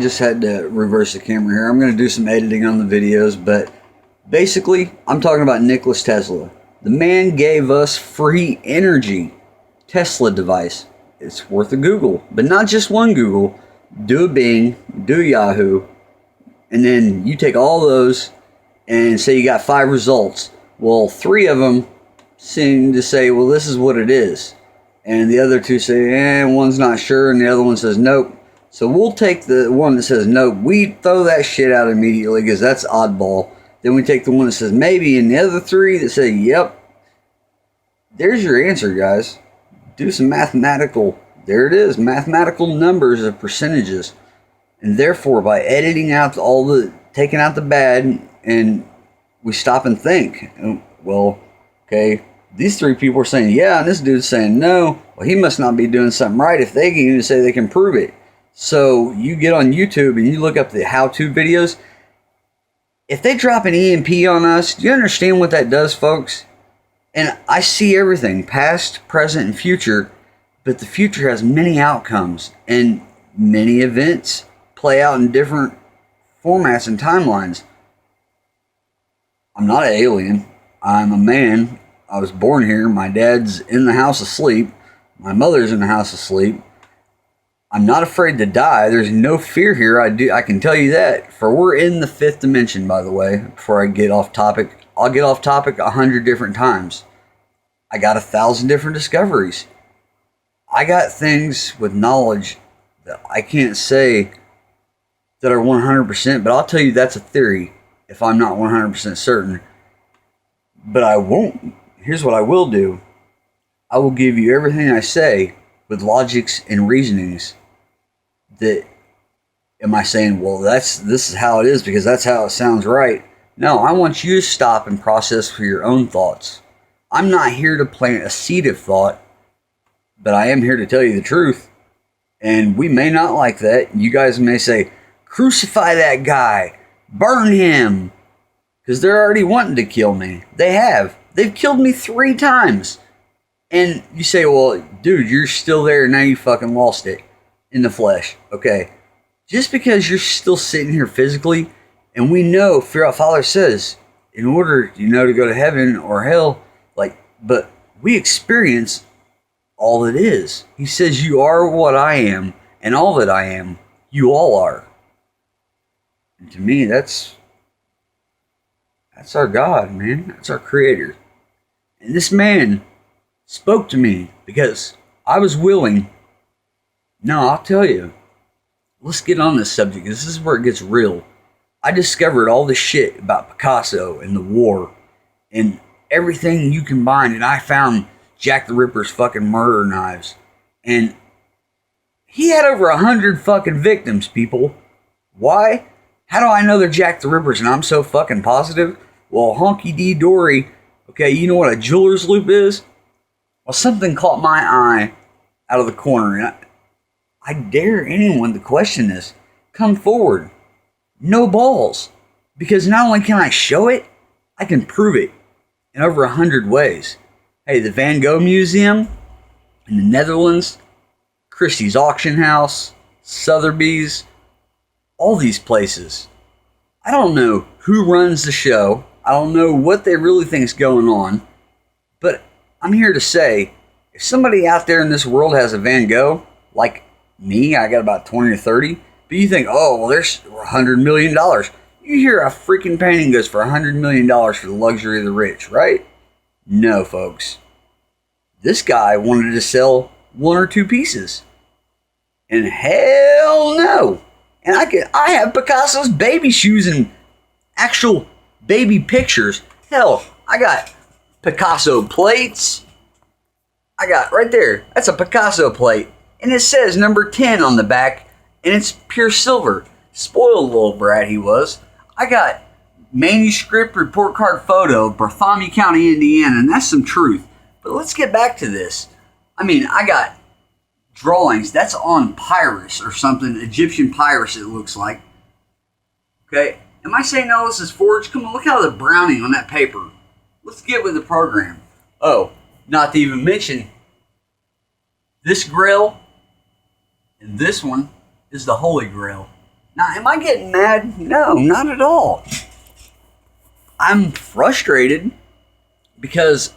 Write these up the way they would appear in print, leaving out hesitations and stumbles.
Just had to reverse the camera here. I'm going to do some editing on the videos, but basically, I'm talking about Nikola Tesla. The man gave us free energy. Tesla device. It's worth a Google, but not just one Google. Do a Bing, do Yahoo, and then you take all those and say you got 5 results. Well, 3 of them seem to say, well, this is what it is. And the other 2 say, one's not sure, and the other one says, nope. So we'll take the one that says nope. We throw that shit out immediately because that's oddball. Then we take the one that says maybe, and the other 3 that say yep. There's your answer, guys. Do some mathematical, there it is, mathematical numbers of percentages. And therefore, by editing out taking out the bad, and we stop and think, well, okay, these 3 people are saying yeah, and this dude's saying no. Well, he must not be doing something right if they can even say they can prove it. So you get on YouTube and you look up the how-to videos. If they drop an EMP on us, do you understand what that does, folks? And I see everything, past, present, and future, but the future has many outcomes, and many events play out in different formats and timelines. I'm not an alien. I'm a man. I was born here. My dad's in the house asleep. My mother's in the house asleep. I'm not afraid to die. There's no fear here. I can tell you that. For we're in the 5th dimension, by the way. Before I get off topic, I'll get off topic 100 different times. I got 1,000 different discoveries. I got things with knowledge that I can't say that are 100%, but I'll tell you that's a theory if I'm not 100% certain. But I won't. Here's what I will do. I will give you everything I say with logics and reasonings. That, am I saying, well, this is how it is because that's how it sounds right? No, I want you to stop and process for your own thoughts. I'm not here to plant a seed of thought, but I am here to tell you the truth. And we may not like that. You guys may say, crucify that guy, burn him, because they're already wanting to kill me. They have. They've killed me 3 times. And you say, well, dude, you're still there. Now you fucking lost it in the flesh. Okay. Just because you're still sitting here physically, and we know, our Father says, in order, to go to heaven or hell, but we experience all that is. He says, you are what I am, and all that I am, you all are. And to me, that's our God, man. That's our Creator. And this man spoke to me because I was willing. No, I'll tell you. Let's get on this subject. This is where it gets real. I discovered all this shit about Picasso and the war and everything you combined, and I found Jack the Ripper's fucking murder knives. And he had over 100 fucking victims, people. Why? How do I know they're Jack the Rippers and I'm so fucking positive? Well, Honky D. Dory, okay, you know what a jeweler's loop is? Well, something caught my eye out of the corner, and I dare anyone to question this. Come forward. No balls. Because not only can I show it, I can prove it in over 100 ways. Hey, the Van Gogh Museum in the Netherlands, Christie's Auction House, Sotheby's, all these places. I don't know who runs the show. I don't know what they really think is going on. But I'm here to say, if somebody out there in this world has a Van Gogh, like me, I got about 20 or 30, but you think, oh, well, there's $100 million. You hear a freaking painting goes for $100 million for the luxury of the rich, right? No, folks. This guy wanted to sell 1 or 2 pieces. And hell no. And I have Picasso's baby shoes and actual baby pictures. Hell, I got Picasso plates. I got right there. That's a Picasso plate. And it says number 10 on the back. And it's pure silver. Spoiled little brat he was. I got manuscript report card photo of Bartholomew County, Indiana. And that's some truth. But let's get back to this. I mean, I got drawings. That's on papyrus or something. Egyptian papyrus, it looks like. Okay. Am I saying all this is forged? Come on, look how the browning on that paper. Let's get with the program. Oh, not to even mention, this grail and this one is the Holy Grail. Now, am I getting mad? No, not at all. I'm frustrated because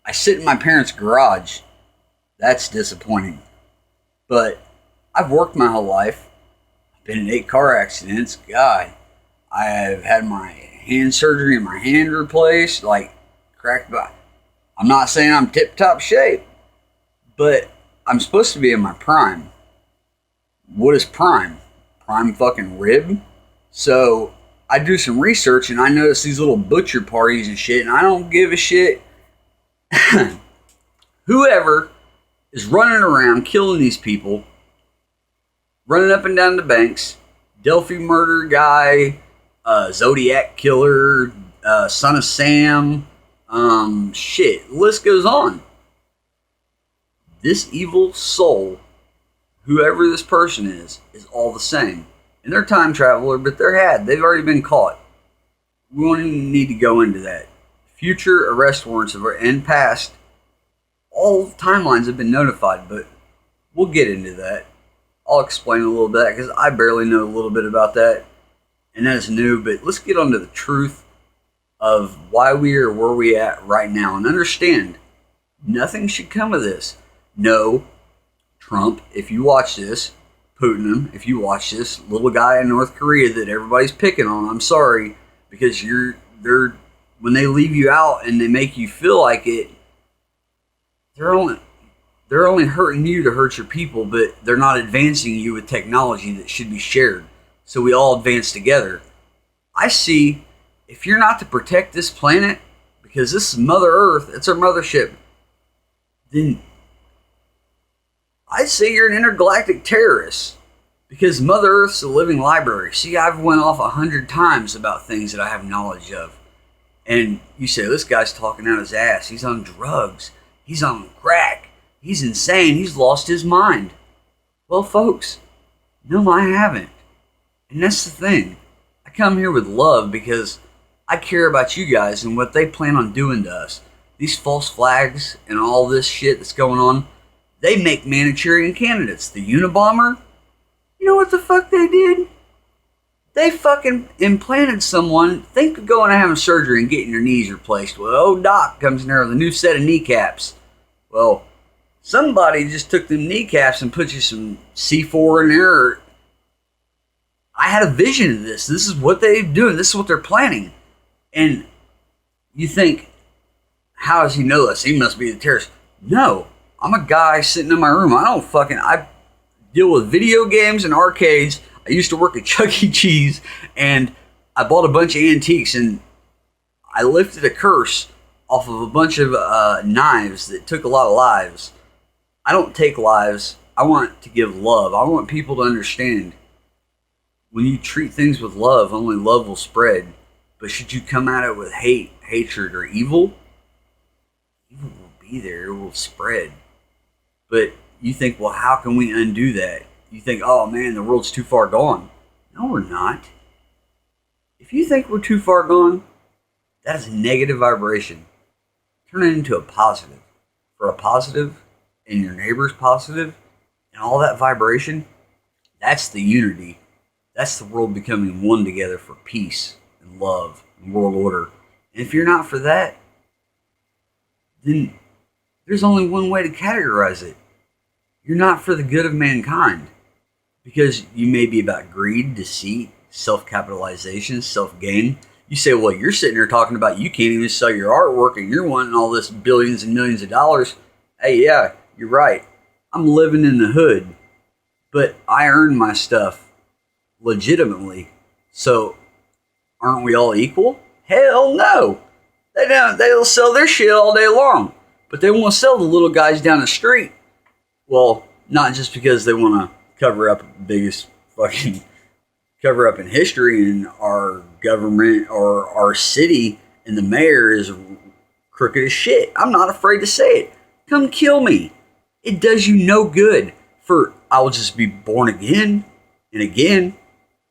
I sit in my parents' garage. That's disappointing. But I've worked my whole life. I've been in 8 car accidents. God, I've had my hand surgery and my hand replaced, like cracked by. I'm not saying I'm tip-top shape, but I'm supposed to be in my prime. What is prime? Prime fucking rib? So I do some research and I notice these little butcher parties and shit, and I don't give a shit. Whoever is running around killing these people, running up and down the banks, Delphi murder guy, Zodiac killer, Son of Sam, shit, the list goes on. This evil soul, whoever this person is all the same. And they're time traveler, but they've already been caught. We don't even need to go into that. Future arrest warrants and past, all timelines have been notified, but we'll get into that. I'll explain a little bit because I barely know a little bit about that, and that is new. But let's get on to the truth of why we are where we at right now, and understand nothing should come of this. No, Trump, if you watch this, Putin, if you watch this, little guy in North Korea that everybody's picking on, I'm sorry, because they're when they leave you out and they make you feel like it, they're only hurting you to hurt your people, but they're not advancing you with technology that should be shared. So we all advance together. I see, if you're not to protect this planet, because this is Mother Earth, it's our mothership, then I'd say you're an intergalactic terrorist. Because Mother Earth's a living library. See, I've went off 100 times about things that I have knowledge of. And you say, this guy's talking out his ass. He's on drugs. He's on crack. He's insane. He's lost his mind. Well, folks, no, I haven't. And that's the thing. I come here with love because I care about you guys and what they plan on doing to us. These false flags and all this shit that's going on, they make Manchurian candidates. The Unabomber, you know what the fuck they did? They fucking implanted someone. Think of going and having surgery and getting your knees replaced. Well, old doc comes in there with a new set of kneecaps. Well, somebody just took them kneecaps and put you some C4 in there. I had a vision of this. This is what they're doing. This is what they're planning. And you think, how does he know this? He must be the terrorist. No, I'm a guy sitting in my room. I deal with video games and arcades. I used to work at Chuck E. Cheese, and I bought a bunch of antiques, and I lifted a curse off of a bunch of knives that took a lot of lives. I don't take lives. I want to give love. I want people to understand when you treat things with love, only love will spread. But should you come at it with hate, hatred, or evil, evil will be there. It will spread. But you think, well, how can we undo that? You think, oh man, the world's too far gone. No, we're not. If you think we're too far gone, that is a negative vibration. Turn it into a positive. For a positive, and your neighbor's positive, and all that vibration, that's the unity. That's the world becoming one together for peace and love and world order. And if you're not for that, then there's only one way to categorize it. You're not for the good of mankind. Because you may be about greed, deceit, self-capitalization, self-gain. You say, well, you're sitting here talking about you can't even sell your artwork and you're wanting all this billions and millions of dollars. Hey, yeah, you're right. I'm living in the hood. But I earn my stuff legitimately. So aren't we all equal? Hell no. They don't. They'll sell their shit all day long. But they won't sell the little guys down the street. Well, not just because they want to cover up the biggest fucking cover up in history, and our government or our city and the mayor is crooked as shit. I'm not afraid to say it. Come kill me. It does you no good. For I will just be born again and again.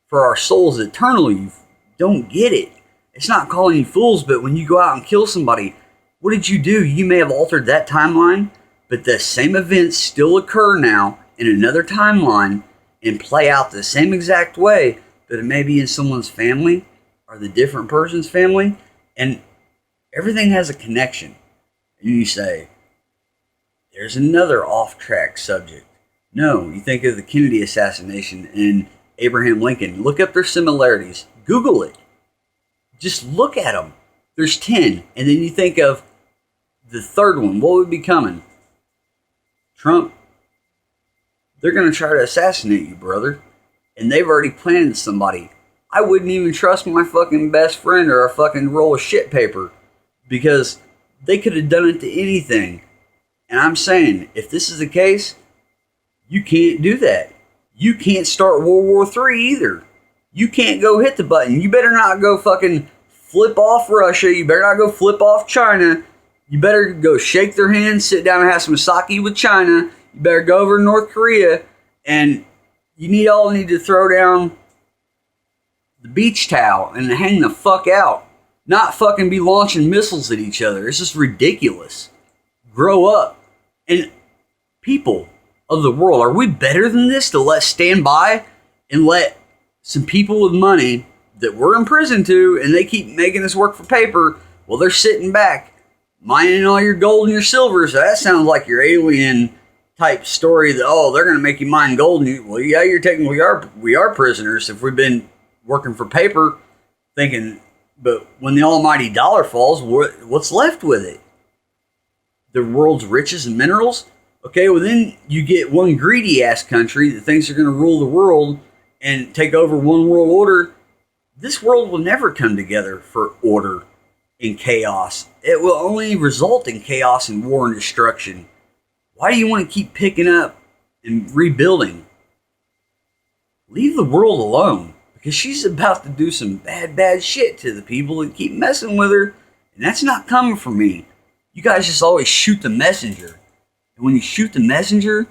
For our souls eternally. You don't get it. It's not calling you fools, but when you go out and kill somebody, what did you do? You may have altered that timeline, but the same events still occur now in another timeline and play out the same exact way. but it may be in someone's family or the different person's family, and everything has a connection. And you say, there's another off-track subject. No, you think of the Kennedy assassination and Abraham Lincoln. Look up their similarities. Google it. Just look at them. There's 10. And then you think of the third one. What would be coming? Trump. They're going to try to assassinate you, brother. And they've already planted somebody. I wouldn't even trust my fucking best friend or a fucking roll of shit paper, because they could have done it to anything. And I'm saying, if this is the case, you can't do that. You can't start World War III either. You can't go hit the button. You better not go fucking flip off Russia. You better not go flip off China. You better go shake their hands, sit down and have some sake with China. You better go over to North Korea, and you all need to throw down the beach towel and hang the fuck out. Not fucking be launching missiles at each other. It's just ridiculous. Grow up. And people of the world, are we better than this to let stand by and let some people with money that we're in prison to, and they keep making us work for paper, well, they're sitting back mining all your gold and your silver? So that sounds like your alien type story that, oh, they're going to make you mine gold. And well, yeah, you're technically we are prisoners if we've been working for paper, thinking, but when the almighty dollar falls, what's left with it? The world's riches and minerals? Okay, well then you get one greedy ass country that thinks they're going to rule the world and take over one world order. This world will never come together for order and chaos. It will only result in chaos and war and destruction. Why do you want to keep picking up and rebuilding? Leave the world alone, because she's about to do some bad shit to the people that keep messing with her, and that's not coming from me. You guys just always shoot the messenger. And when you shoot the messenger,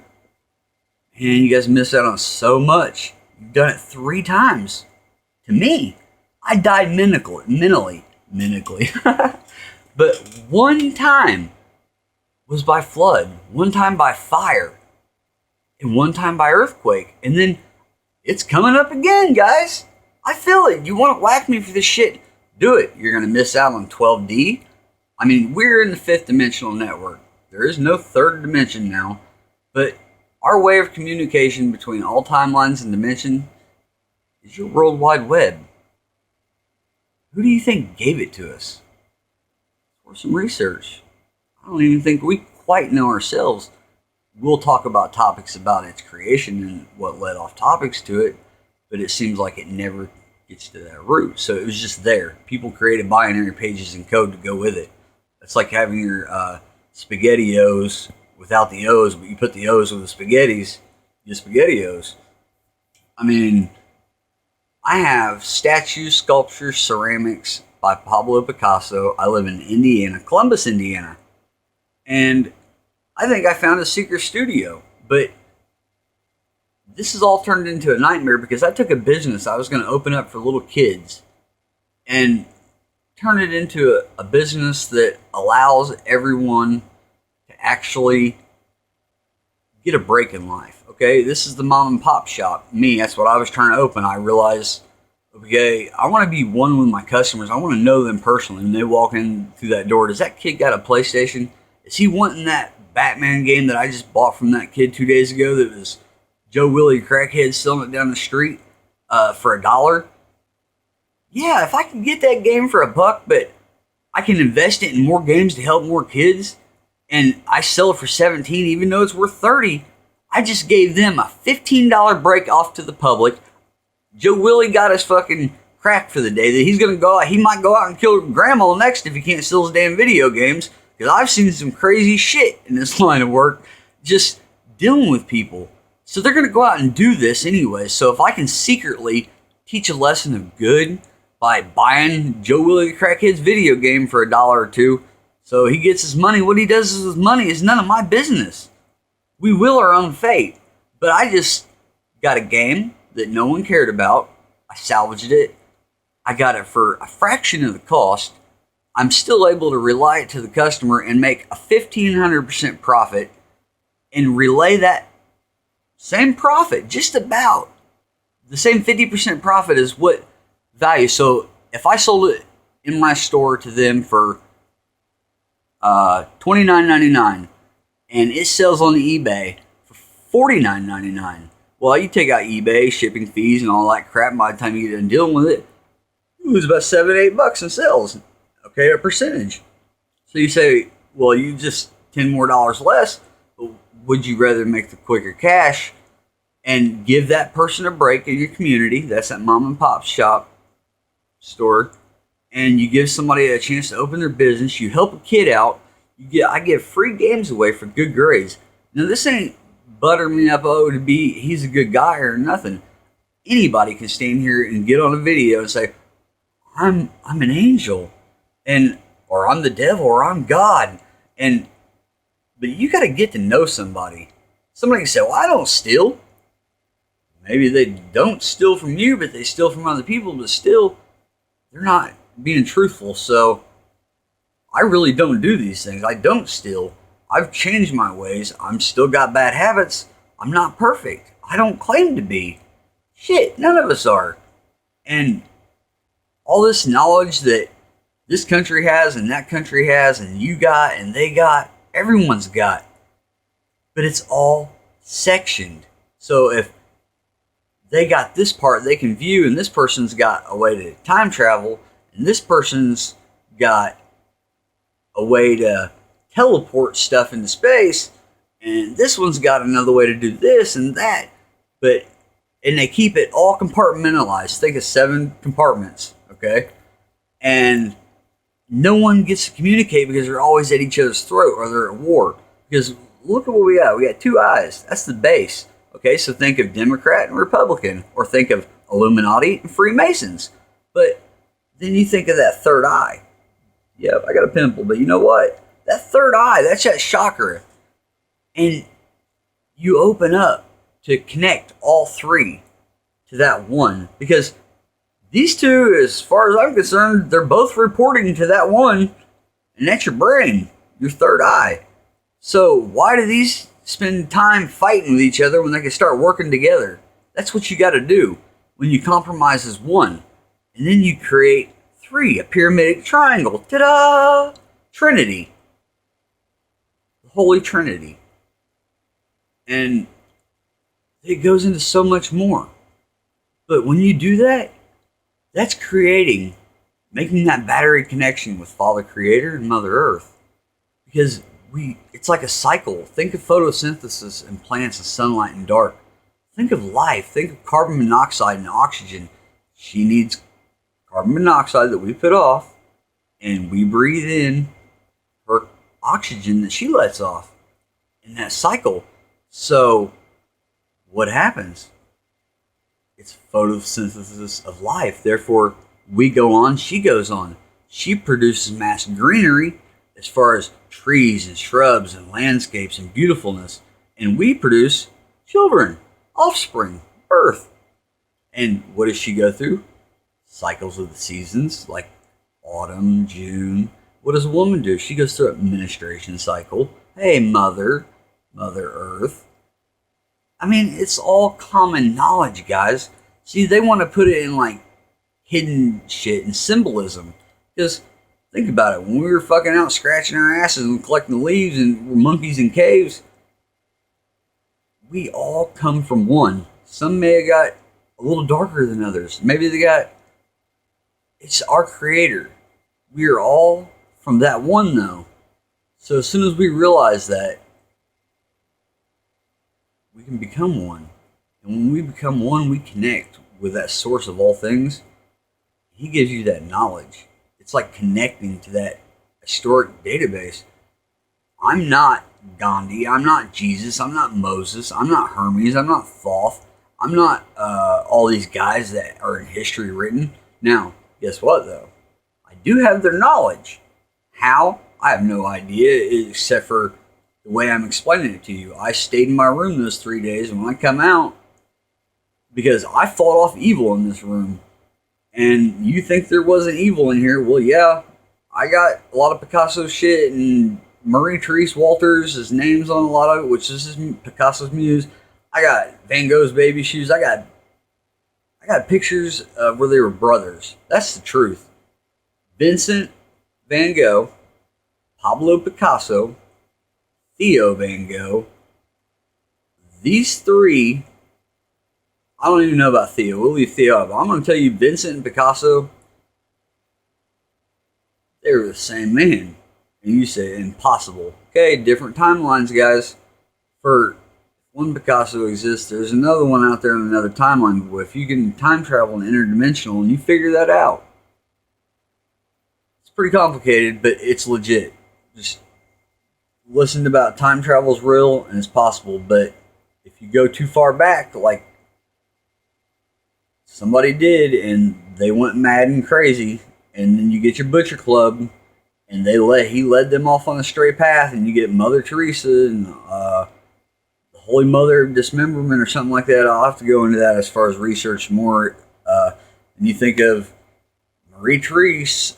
man, you guys miss out on so much. You've done it 3 times. To me, I died mentally. But one time was by flood, one time by fire, and one time by earthquake. And then it's coming up again, guys. I feel it. You want to whack me for this shit? Do it. You're going to miss out on 12D. I mean, we're in the 5th dimensional network. There is no 3rd dimension now. But our way of communication between all timelines and dimension is your World Wide Web. Who do you think gave it to us? For some research. I don't even think we quite know ourselves. We'll talk about topics about its creation and what led off topics to it, but it seems like it never gets to that root. So it was just there. People created binary pages and code to go with it. It's like having your SpaghettiOs without the O's, but you put the O's with the spaghettis, you get SpaghettiOs. I mean, I have statues, sculptures, ceramics by Pablo Picasso. I live in Indiana, Columbus, Indiana. And I think I found a secret studio. But this has all turned into a nightmare because I took a business I was going to open up for little kids and turn it into a business that allows everyone to actually get a break in life. Okay, this is the mom and pop shop. Me, that's what I was trying to open. I realized, okay, I want to be one with my customers. I want to know them personally. When they walk in through that door, does that kid got a PlayStation? Is he wanting that Batman game that I just bought from that kid 2 days ago that was Joe Willie crackhead selling it down the street for $1? Yeah, if I can get that game for $1, but I can invest it in more games to help more kids, and I sell it for $17 even though it's worth $30, I just gave them a $15 break off to the public. Joe Willie got his fucking crack for the day that he's going to go out. He might go out and kill grandma next if he can't sell his damn video games, because I've seen some crazy shit in this line of work just dealing with people. So they're going to go out and do this anyway. So if I can secretly teach a lesson of good by buying Joe Willie the Crackhead's video game for $1 or $2, so he gets his money, what he does with his money is none of my business. We will our own fate. But I just got a game that no one cared about. I salvaged it. I got it for a fraction of the cost. I'm still able to relay it to the customer and make a 1,500% profit and relay that same profit, just about, the same 50% profit is what value. So if I sold it in my store to them for $29.99 and it sells on eBay for $49.99, well, you take out eBay, shipping fees, and all that crap. By the time you get done dealing with it, you lose about $7-8 in sales. Okay, a percentage. So you say, well, you just $10 more less. But would you rather make the quicker cash and give that person a break in your community? That's that mom and pop shop store, and you give somebody a chance to open their business. You help a kid out. I give free games away for good grades. Now this ain't butter me up to be he's a good guy or nothing. Anybody can stand here and get on a video and say, I'm an angel, and or I'm the devil, or I'm God. But you got to get to know somebody. Somebody can say, well, I don't steal. Maybe they don't steal from you, but they steal from other people. But still, they're not being truthful. So I really don't do these things. I don't steal. I've changed my ways. I'm still got bad habits. I'm not perfect. I don't claim to be. Shit, none of us are. And all this knowledge that this country has and that country has and you got and they got, everyone's got. But it's all sectioned. So if they got this part they can view, and this person's got a way to time travel, and this person's got a way to teleport stuff into space, and this one's got another way to do this and that. And they keep it all compartmentalized. Think of 7 compartments, okay? And no one gets to communicate because they're always at each other's throat, or they're at war. Because look at what we got. We got 2 eyes. That's the base. Okay, so think of Democrat and Republican, or think of Illuminati and Freemasons. But then you think of that third eye. Yep, I got a pimple, but you know what? That third eye, that's that chakra. And you open up to connect all 3 to that one. Because these 2, as far as I'm concerned, they're both reporting to that one. And that's your brain, your third eye. So why do these spend time fighting with each other when they can start working together? That's what you got to do when you compromise as one. And then you create 3, a pyramidal triangle. Ta-da! Trinity. The Holy Trinity. And it goes into so much more. But when you do that, that's making that battery connection with Father Creator and Mother Earth. Because it's like a cycle. Think of photosynthesis and plants and sunlight and dark. Think of life. Think of carbon monoxide and oxygen. She needs carbon monoxide that we put off, and we breathe in her oxygen that she lets off in that cycle. So what happens? It's photosynthesis of life. Therefore, we go on, she goes on. She produces mass greenery as far as trees and shrubs and landscapes and beautifulness. And we produce children, offspring, birth. And what does she go through? Cycles of the seasons, like autumn, June. What does a woman do? She goes through a menstruation cycle. Hey, Mother Earth. I mean, it's all common knowledge, guys. See, they want to put it in like hidden shit and symbolism. Because think about it. When we were fucking out scratching our asses and collecting leaves and we're monkeys in caves, we all come from one. Some may have got a little darker than others. Maybe it's our Creator. We are all from that one, though. So as soon as we realize that, we can become one. And when we become one, we connect with that source of all things. He gives you that knowledge. It's like connecting to that historic database. I'm not Gandhi. I'm not Jesus. I'm not Moses. I'm not Hermes. I'm not Thoth. I'm not all these guys that are in history written. Now, guess what, though? I do have their knowledge. How? I have no idea, except for the way I'm explaining it to you. I stayed in my room those 3 days, and when I come out, because I fought off evil in this room, and you think there wasn't evil in here, well, yeah, I got a lot of Picasso shit, and Marie-Therese Walters, his name's on a lot of it, which is Picasso's muse. I got Van Gogh's baby shoes. I got I got pictures of where they were brothers. That's the truth. Vincent van Gogh, Pablo Picasso, Theo van Gogh. These three, I don't even know about Theo. We'll leave Theo out. But I'm going to tell you, Vincent and Picasso, they were the same man. And you say impossible. Okay, different timelines, guys. For one Picasso exists, there's another one out there in another timeline. But if you can time travel and interdimensional and you figure that out, it's pretty complicated, but it's legit. Just listen about time travel is real and it's possible. But if you go too far back, like somebody did, and they went mad and crazy, and then you get your Butcher Club, and he led them off on a straight path, and you get Mother Teresa and Holy Mother of Dismemberment or something like that. I'll have to go into that as far as research more. And you think of Marie Therese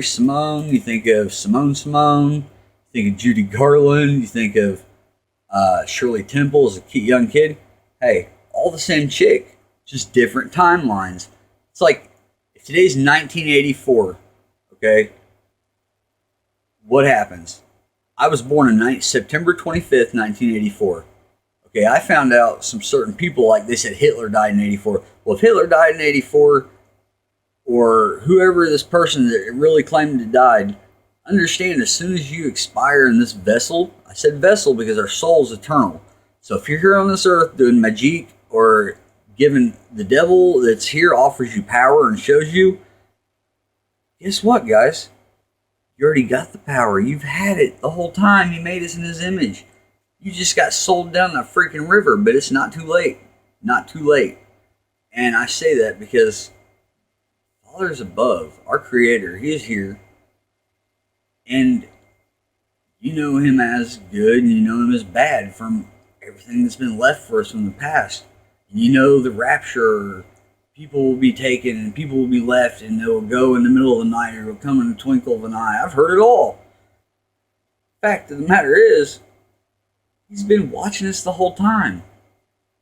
Simone, you think of Simone, you think of Judy Garland, you think of Shirley Temple as a young kid. Hey, all the same chick, just different timelines. It's like, if today's 1984, okay, what happens? I was born on September 25th, 1984. Okay, I found out some certain people, like they said Hitler died in 84. Well, if Hitler died in 84, or whoever this person that really claimed to died, understand as soon as you expire in this vessel, I said vessel because our soul is eternal. So if you're here on this earth doing magic or giving the devil that's here offers you power and shows you, guess what, guys? You already got the power. You've had it the whole time. He made us in his image. You just got sold down that freaking river, but it's not too late. Not too late. And I say that because Father's above, our Creator. He is here. And you know Him as good and you know Him as bad from everything that's been left for us from the past. And you know the rapture, people will be taken and people will be left and they'll go in the middle of the night or they'll come in the twinkle of an eye. I've heard it all. Fact of the matter is, He's been watching us the whole time.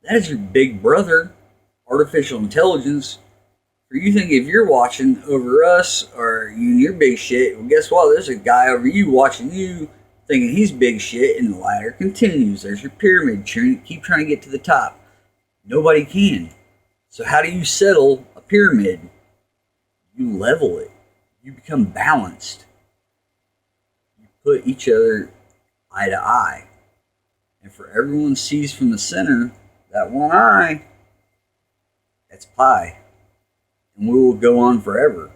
That is your big brother, artificial intelligence. For you think if you're watching over us or you and your big shit, well, guess what? There's a guy over you watching you thinking he's big shit, and the ladder continues. There's your pyramid. Keep trying to get to the top. Nobody can. So how do you settle a pyramid? You level it. You become balanced. You put each other eye to eye. And for everyone sees from the center, that one eye, that's pi. And we will go on forever.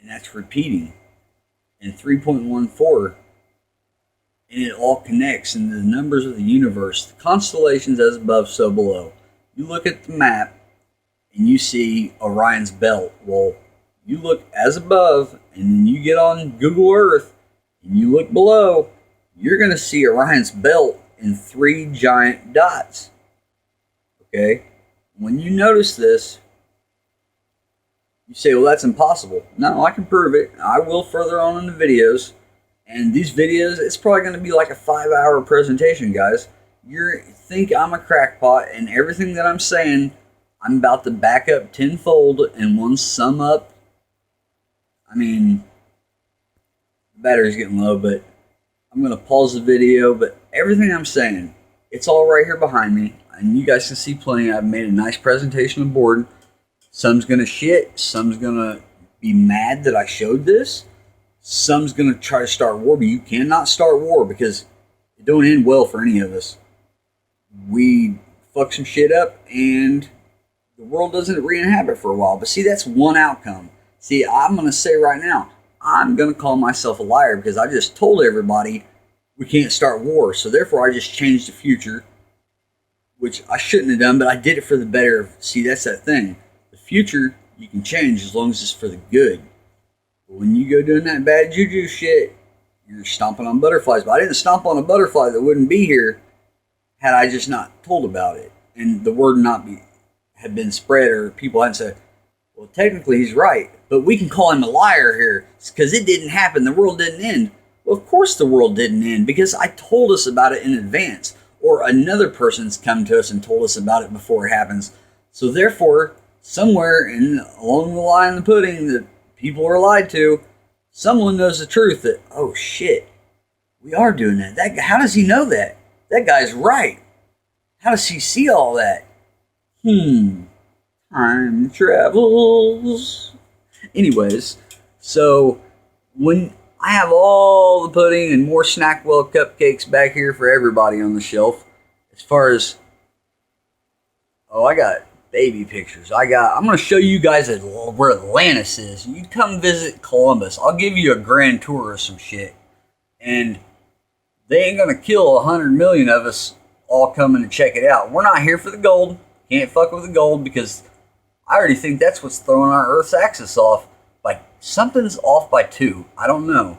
And that's repeating. And 3.14, and it all connects into the numbers of the universe. The constellations as above, so below. You look at the map, and you see Orion's belt. Well, you look as above, and then you get on Google Earth, and you look below, you're going to see Orion's belt in 3 giant dots. Okay? When you notice this, you say, well, that's impossible. No, I can prove it. I will further on in the videos. And these videos, it's probably going to be like a 5-hour presentation, guys. You think I'm a crackpot, and everything that I'm saying, I'm about to back up tenfold in one sum up. I mean, the battery's getting low, but I'm going to pause the video. But everything I'm saying, it's all right here behind me. And you guys can see plenty. I've made a nice presentation on board. Some's going to shit. Some's going to be mad that I showed this. Some's going to try to start war. But you cannot start war because it don't end well for any of us. We fuck some shit up and the world doesn't re-inhabit for a while. But see, that's one outcome. See, I'm going to say right now, I'm going to call myself a liar because I just told everybody we can't start war. So therefore, I just changed the future, which I shouldn't have done, but I did it for the better. See, that's that thing. The future, you can change as long as it's for the good. But when you go doing that bad juju shit, you're stomping on butterflies. But I didn't stomp on a butterfly that wouldn't be here had I just not told about it. And the word had been spread, or people hadn't said, well, technically he's right, but we can call him a liar here because it didn't happen. The world didn't end. Well, of course the world didn't end because I told us about it in advance, or another person's come to us and told us about it before it happens. So therefore, somewhere along the line of the pudding that people are lied to, someone knows the truth that, oh shit, we are doing that. How does he know that? That guy's right. How does he see all that? Time travels. Anyways, so when I have all the pudding and more Snackwell cupcakes back here for everybody on the shelf, as far as, I got baby pictures. I'm going to show you guys where Atlantis is. You come visit Columbus. I'll give you a grand tour of some shit. And they ain't going to kill 100 million of us all coming to check it out. We're not here for the gold. Can't fuck with the gold because I already think that's what's throwing our Earth's axis off. Like, something's off by 2. I don't know.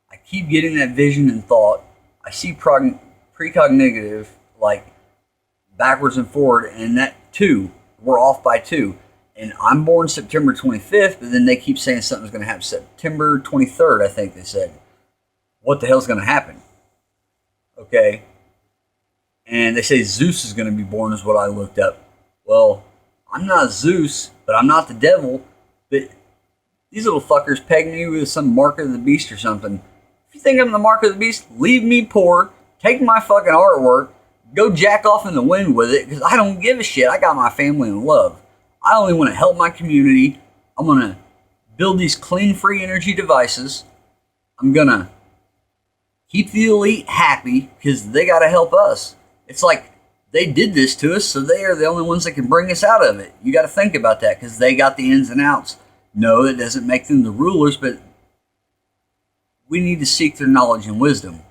I keep getting that vision and thought. I see precognitive, like, backwards and forward, and that 2, we're off by 2. And I'm born September 25th, but then they keep saying something's going to happen September 23rd, I think they said. What the hell's going to happen? Okay. And they say Zeus is going to be born is what I looked up. Well, I'm not Zeus, but I'm not the devil. But these little fuckers pegged me with some mark of the beast or something. If you think I'm the mark of the beast, leave me poor. Take my fucking artwork. Go jack off in the wind with it. Because I don't give a shit. I got my family in love. I only want to help my community. I'm going to build these clean, free energy devices. I'm going to keep the elite happy because they got to help us. It's like they did this to us, so they are the only ones that can bring us out of it. You got to think about that because they got the ins and outs. No, that doesn't make them the rulers, but we need to seek their knowledge and wisdom.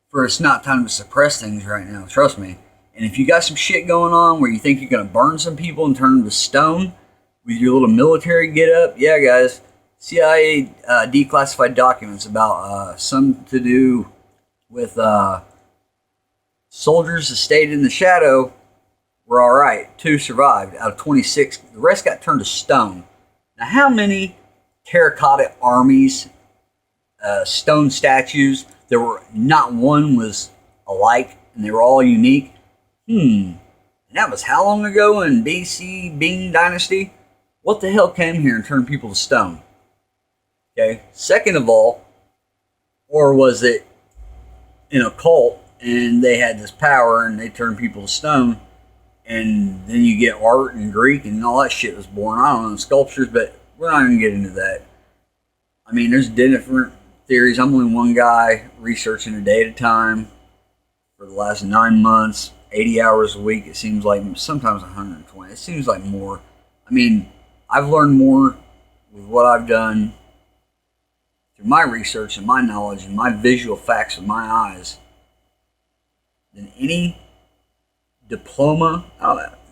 For it's not time to suppress things right now, trust me. And if you got some shit going on where you think you're going to burn some people and turn them to stone with your little military get up, yeah, guys, CIA declassified documents about some to do with soldiers that stayed in the shadow were all right. 2 survived out of 26. The rest got turned to stone. Now, how many terracotta armies, stone statues, there were not one was alike, and they were all unique? And that was how long ago in BC Bing Dynasty? What the hell came here and turned people to stone? Okay. Second of all, or was it in a cult and they had this power and they turned people to stone, and then you get art and Greek and all that shit was born. I don't know, sculptures, but we're not going to get into that. I mean, there's different theories. I'm only one guy researching a day at a time for the last 9 months, 80 hours a week. It seems like sometimes 120. It seems like more. I mean, I've learned more with what I've done through my research and my knowledge and my visual facts with my eyes than any diploma.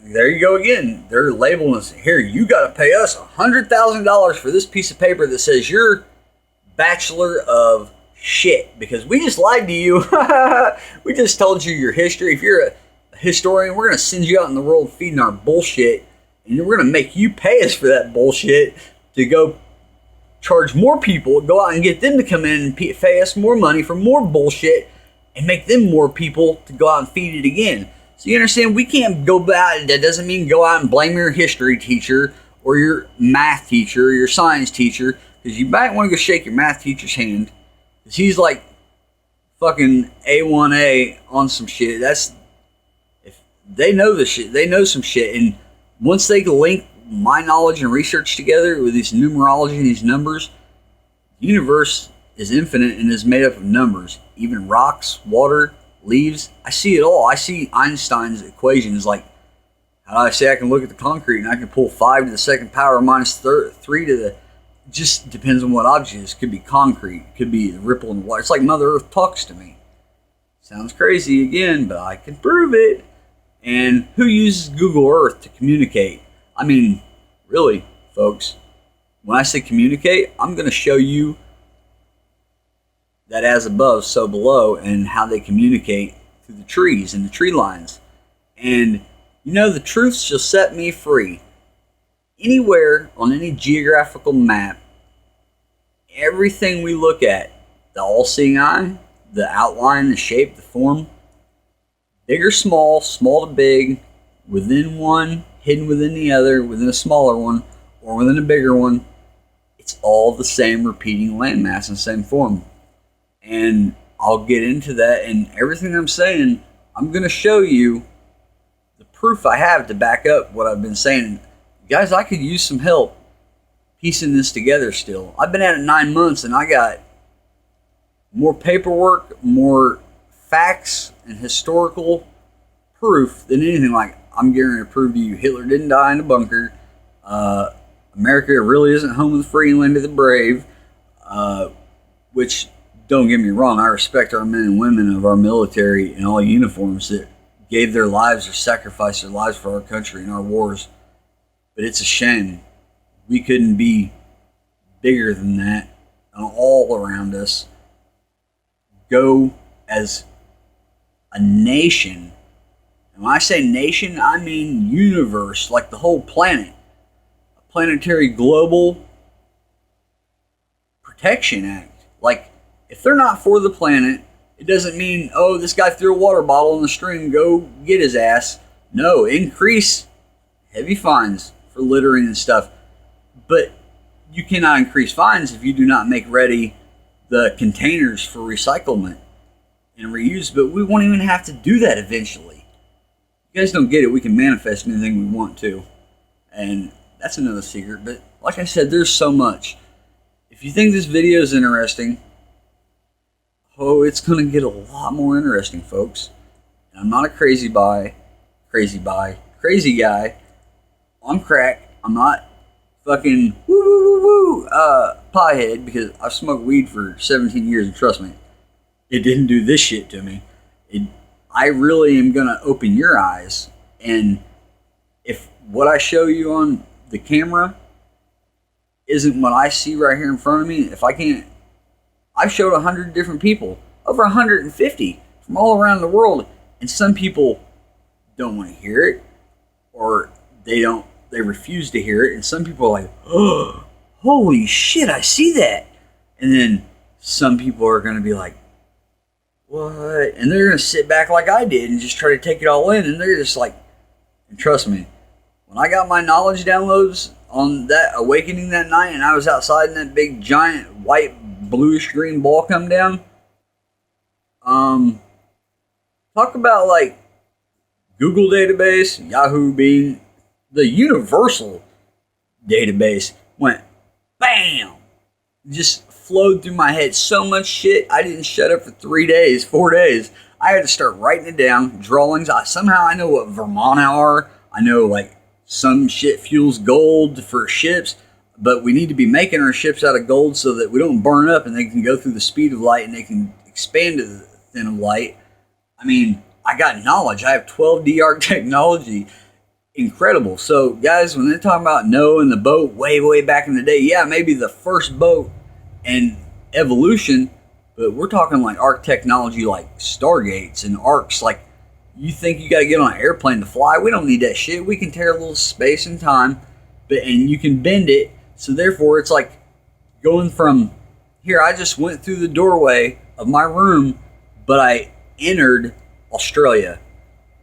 There you go again. They're labeling us here. You got to pay us $100,000 for this piece of paper that says you're Bachelor of shit because we just lied to you. We just told you your history. If you're a historian, we're going to send you out in the world feeding our bullshit, and we're going to make you pay us for that bullshit to go charge more people, go out and get them to come in and pay us more money for more bullshit and make them more people to go out and feed it again. So you understand, we can't go back. That doesn't mean go out and blame your history teacher or your math teacher or your science teacher, because you might want to go shake your math teacher's hand, because he's like fucking A1A on some shit. That's, if they know this shit, they know some shit. And once they link my knowledge and research together with this numerology and these numbers, the universe is infinite and is made up of numbers. Even rocks, water, leaves. I see it all. I see Einstein's equations. Like, how do I say I can look at the concrete and I can pull 5 to the second power minus 3 to the... Just depends on what object it is. It could be concrete. It could be the ripple in the water. It's like Mother Earth talks to me. Sounds crazy again, but I can prove it. And who uses Google Earth to communicate? I mean, really, folks, when I say communicate, I'm going to show you that as above, so below, and how they communicate through the trees and the tree lines. And, you know, the truth shall set me free. Anywhere on any geographical map, everything we look at, the all-seeing eye, the outline, the shape, the form, big or small, small to big, within 1, hidden within the other, within a smaller one, or within a bigger one. It's all the same repeating landmass in the same form. And I'll get into that, and everything I'm saying, I'm going to show you the proof I have to back up what I've been saying. Guys, I could use some help piecing this together still. I've been at it 9 months, and I got more paperwork, more facts, and historical proof than anything. Like, I'm guaranteed to prove to you Hitler didn't die in a bunker. America really isn't home of the free and land of the brave. Which, don't get me wrong, I respect our men and women of our military in all uniforms that gave their lives or sacrificed their lives for our country in our wars. But it's a shame we couldn't be bigger than that, and all around us go as a nation. And when I say nation, I mean universe, like the whole planet. A planetary global protection act. Like, if they're not for the planet, it doesn't mean, oh, this guy threw a water bottle in the stream, go get his ass. No, increase heavy fines for littering and stuff. But you cannot increase fines if you do not make ready the containers for recyclement and reuse. But we won't even have to do that eventually. You guys don't get it. We can manifest anything we want to. And that's another secret. But like I said, there's so much. If you think this video is interesting, oh, it's going to get a lot more interesting, folks. And I'm not a crazy guy on crack. I'm not fucking piehead, because I've smoked weed for 17 years, and trust me, it didn't do this shit to me. I really am going to open your eyes, and if what I show you on the camera isn't what I see right here in front of me, if I can't, I've showed 100 different people, over 150 from all around the world, and some people don't want to hear it, or they refuse to hear it, and some people are like, oh, holy shit, I see that. And then some people are going to be like, what? And they're going to sit back like I did and just try to take it all in, and they're just like, and trust me, when I got my knowledge downloads on that awakening that night, and I was outside and that big giant white bluish green ball come down, talk about like Google database, Yahoo being the universal database, went bam, just flowed through my head. So much shit, I didn't shut up for 3 days, 4 days. I had to start writing it down, drawings. Somehow I know what Vermont are. I know like some shit fuels gold for ships, but we need to be making our ships out of gold so that we don't burn up and they can go through the speed of light and they can expand to the thin of light. I mean, I got knowledge. I have 12D arc technology. Incredible. So, guys, when they're talking about Noah and the boat way back in the day, yeah, maybe the first boat and evolution, but we're talking like arc technology, like stargates and arcs. Like, you think you got to get on an airplane to fly? We don't need that shit. We can tear a little space and time, and you can bend it. So, therefore, it's like going from here. I just went through the doorway of my room, but I entered Australia,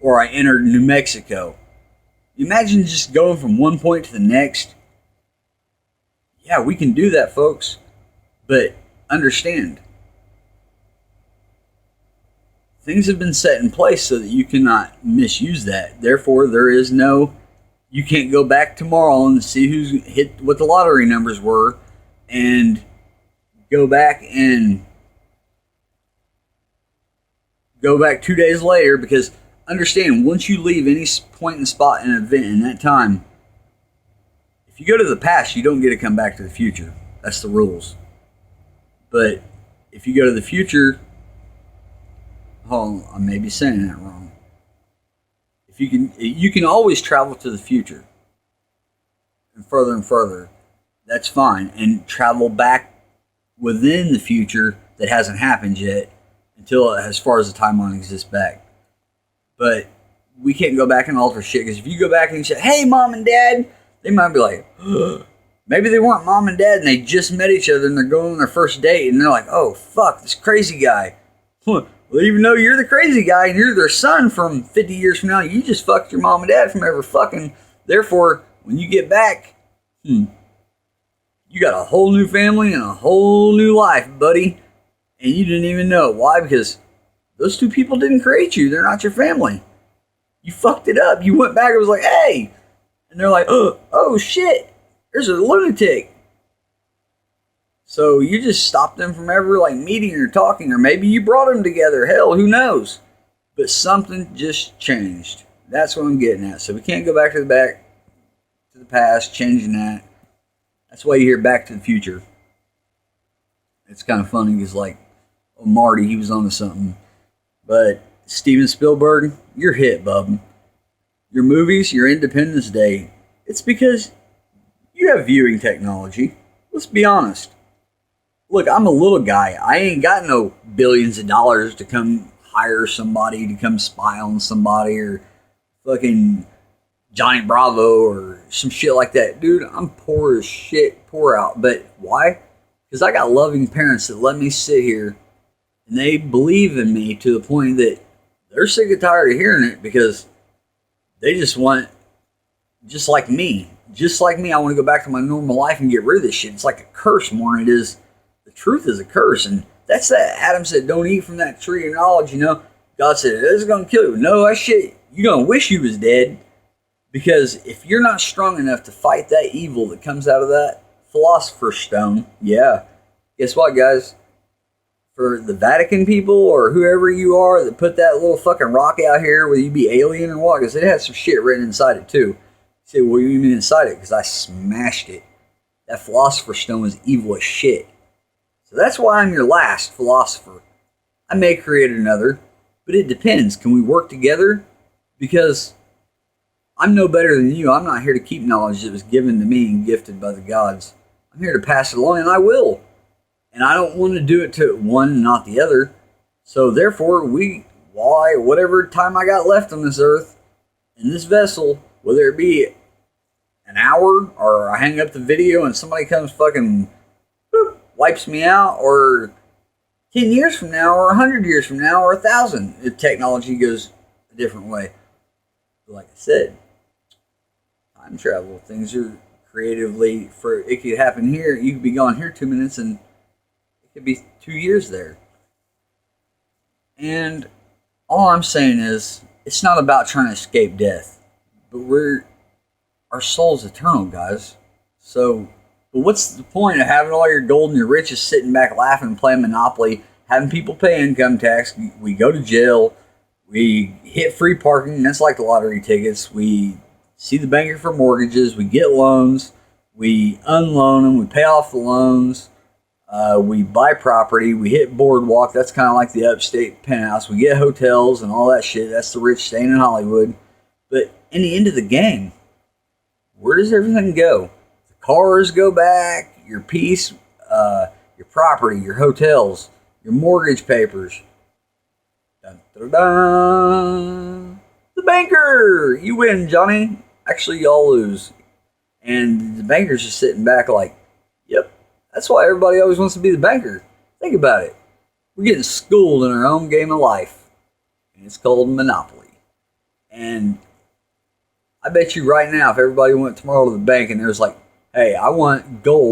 or I entered New Mexico. Imagine just going from one point to the next. Yeah, we can do that, folks. But understand, things have been set in place so that you cannot misuse that. Therefore, you can't go back tomorrow and see who's hit, what the lottery numbers were, and go back 2 days later, because understand, once you leave any point and spot in an event in that time, if you go to the past, you don't get to come back to the future. That's the rules. But if you go to the future, hold on, I may be saying that wrong. If you can always travel to the future and further. That's fine, and travel back within the future that hasn't happened yet until as far as the timeline exists back. But we can't go back and alter shit, because if you go back and say, hey, mom and dad, they might be like, maybe they weren't mom and dad and they just met each other and they're going on their first date, and they're like, oh, fuck, this crazy guy. Well, even though you're the crazy guy and you're their son from 50 years from now, you just fucked your mom and dad from ever fucking Therefore, when you get back, you got a whole new family and a whole new life, buddy. And you didn't even know. Why? Because those two people didn't create you. They're not your family. You fucked it up. You went back and was like, hey. And they're like, oh shit, there's a lunatic. So you just stopped them from ever like meeting or talking, or maybe you brought them together. Hell, who knows? But something just changed. That's what I'm getting at. So we can't go back to the past, changing that. That's why you hear Back to the Future. It's kind of funny because like Marty, he was onto something. But Steven Spielberg, you're hit, bub. Your movies, your Independence Day, it's because you have viewing technology. Let's be honest. Look, I'm a little guy. I ain't got no billions of dollars to come hire somebody to come spy on somebody or fucking Johnny Bravo or some shit like that. Dude, I'm poor as shit, poor out. But why? Because I got loving parents that let me sit here and they believe in me to the point that they're sick and tired of hearing it because they just want, just like me, I want to go back to my normal life and get rid of this shit. It's like a curse more than it is. The truth is a curse. And that's that Adam said, don't eat from that tree of knowledge, you know. God said, this is going to kill you. No, that shit, you're going to wish you was dead. Because if you're not strong enough to fight that evil that comes out of that Philosopher's Stone, yeah, guess what, guys? For the Vatican people or whoever you are that put that little fucking rock out here, whether you be alien or what, because it has some shit written inside it too. You say, what do you mean inside it? Because I smashed it. That Philosopher's Stone is evil as shit. So that's why I'm your last philosopher. I may create another, but it depends. Can we work together? Because I'm no better than you. I'm not here to keep knowledge that was given to me and gifted by the gods. I'm here to pass it along, and I will. And I don't want to do it to one and not the other. So therefore, whatever time I got left on this earth, in this vessel, whether it be an hour, or I hang up the video and somebody comes fucking wipes me out, or 10 years from now, or 100 years from now, or 1,000, if technology goes a different way. But like I said, time travel, things are creatively, it could happen here, you could be gone here 2 minutes, and it could be 2 years there. And all I'm saying is, it's not about trying to escape death, but our soul's eternal, guys. So, but what's the point of having all your gold and your riches sitting back laughing and playing Monopoly, having people pay income tax, we go to jail, we hit free parking, that's like the lottery tickets, we see the banker for mortgages, we get loans, we unloan them, we pay off the loans, we buy property, we hit boardwalk, that's kind of like the upstate penthouse, we get hotels and all that shit, that's the rich staying in Hollywood. But in the end of the game, where does everything go? The cars go back, your peace, your property, your hotels, your mortgage papers. Dun, dun, dun. The banker! You win, Johnny. Actually, y'all lose. And the banker's just sitting back like, yep, that's why everybody always wants to be the banker. Think about it. We're getting schooled in our own game of life. And it's called Monopoly. And I bet you right now, if everybody went tomorrow to the bank and there's like, hey, I want gold